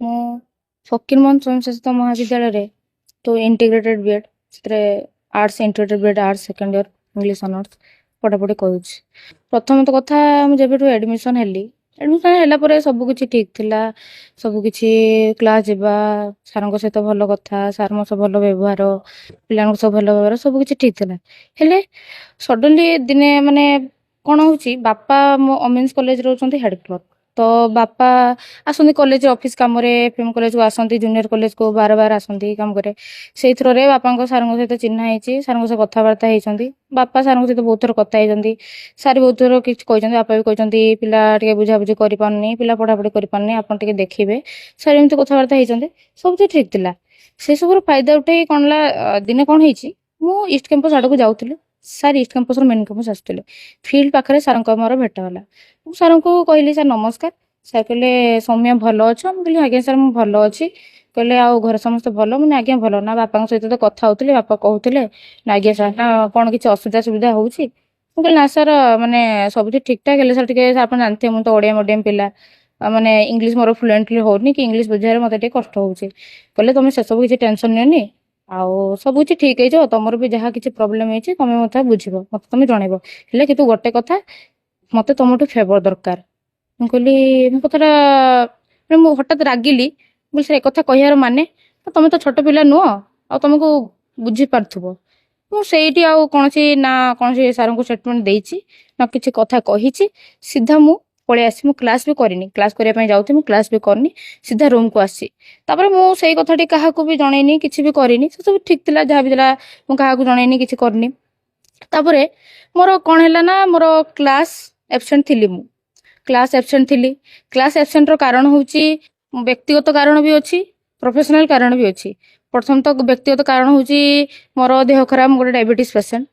ମୁଁ ଫକୀରମୋହନ ସ୍ୱୟଂଶାସିତ ମହାବିଦ୍ୟାଳୟରେ तो इंटीग्रेटेड बीएड से arts integrated BEd arts second year English honours पढ़ापढ़ी करुच्ची। प्रथम तो कथा जब एडमिशन हेली एडमिशन होला पर सब किछि ठीक थिला, सब किछि क्लास जीवा सार सहित भल कथा सार मो सब भल व्यवहार पिला सब भल व्यवहार सब किछि ठीक थिला। हेले सडनली दिने माने कौन होची बापा मो ओमेन्स कॉलेज रोचंती हेड क्लर्क तो बापा आसंती कॉलेज ऑफिस काम रे एफएम कॉलेज को आसंती जूनियर कॉलेज को बार बार आसंती काम करे से थ्रो रे बापा सार सहित चिन्हा होती सार सहित कथबार्ता होती बापा सार सहित बहुत थर कथा होती सार बहुत थर किसी कहते बापा भी कहते पिला टे बुझाबुझी कर पारनी पिला पढ़ापढ़ी कर पारनी आप टे देखिए सार एमती कथबार्ता होती सब तो ठीक थिला। से सब फायदा उठे कौन दिने कौन होती मु ईस्ट कैंपस आड़ को जाऊली sir east campus main campus आसुले फिल्ड पाखे सार मोर भेटगला सार को कहली सार नमस्कार सार कहले सौम्या भल अच्छ मुझे आज्ञा सार मुझे भल अच्छी कहले आ घर समस्त भल मुझे आज्ञा भल ना बापा सहित तो कथा होते बापा कहते ना आज्ञा सार ना कौन किसी असुविधा सुविधा होची मुझे ना सार माने सब ठीक ठाक है सार टे आप जानते मुझे तो ओडिया मीडियम पिला माने इंग्लिश मोर फ्लुएंटली होनी कि इंग्लिश बुझारे मत कष्ट होची कहले तुम से सब किसी टेंशन नियनि आउ सब किसी ठीक है तुम भी जहाँ किसी प्रोब्लेम है तुम मत बुझब मत तुम जनइब हेल्ले कि गोटे कथा मत तुमठू फेवर दरकार ମୁଁ କହିଲି ମୁଁ କଥାଟା ମୁଁ ହଠାତ୍ ରାଗିଲି ବୋଲି ସେ କଥା କହିବାର ମାନେ ତମେ ତ ଛୋଟ ପିଲା ନୁହଁ ଆଉ ତମକୁ ବୁଝିପାରୁଥିବ ମୁଁ ସେଇଠି ଆଉ କୌଣସି ନା କୌଣସି ସାରଙ୍କୁ ଷ୍ଟେଟମେଣ୍ଟ ଦେଇଛି ନା କିଛି କଥା କହିଛି ସିଧା ମୁଁ ପଳେଇ ଆସିଛି। ମୁଁ କ୍ଲାସ୍ ବି କରିନି କ୍ଲାସ୍ କରିବା ପାଇଁ ଯାଉଥିଲି ମୁଁ କ୍ଲାସ୍ ବି କରିନି ସିଧା ରୁମ୍କୁ ଆସିଛି। ତାପରେ ମୁଁ ସେଇ କଥାଟି କାହାକୁ ବି ଜଣେଇନି କିଛି ବି କରିନି ସେ ସବୁ ଠିକ୍ ଥିଲା ଯାହା ବି ଥିଲା ମୁଁ କାହାକୁ ଜଣେଇନି କିଛି କରିନି। ତାପରେ ମୋର କ'ଣ ହେଲା ନା ମୋର କ୍ଲାସ୍ ଆବସେଣ୍ଟ ଥିଲି ମୁଁ क्लास एब्सेंट थी क्लास एब्सेंट रो कारण होची व्यक्तिगत कारण भी अच्छी प्रोफेशनल कारण भी अच्छी। प्रथम तो व्यक्तिगत कारण होची मोर देह खराब गोटे डायबिटीज पेसेंट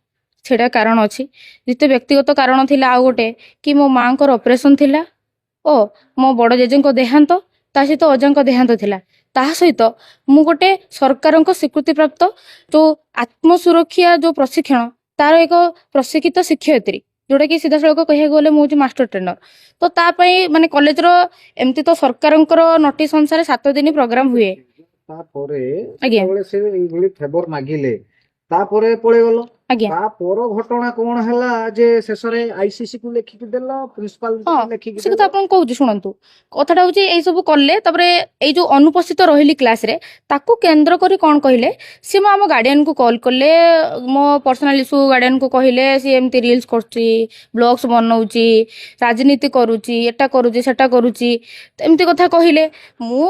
सेटा कारण अच्छी। द्वितीय व्यक्तिगत कारण थिला आ गोटे कि मो माँ को ऑपरेशन थिला ओ मो बड़ जेजे को देहांत ता सहित अजा को देहांत थिला ता सहित मु गोटे सरकार स्वीकृति प्राप्त जो आत्म सुरक्षा जो प्रशिक्षण तार एक प्रशिक्षित शिक्षयित्री जोटा कि सीधा सड़क कह गले मुझे मास्टर ट्रेनर तो तापाई माने कॉलेज रो एमती तो सरकार नोटिस अनुसार 7 दिन प्रोग्राम हुए तापरे आज्ञा जेतेबेले से इभली फेवर मागिले तापरे पळे गलो आज्ञा तापर घटना कोन हला जे शेषरे आईसीसी को लेखिक देलो प्रिंसिपल हाँ लेखिक से कथा आपन कहूची शुणंतु कथाटा होची एई सब करले तापरे एई जो अनुपस्थित रहिली क्लास रे ताकू केंद्र करी कोन कहिले से मो हम गार्डियन को कॉल करले मो पर्सनल इशू गार्डियन को कहिले से एमती रील्स करची ब्लॉग्स बनाउची राजनीति करूची एटा करूची सेटा करूची एमती कथा कहिले मु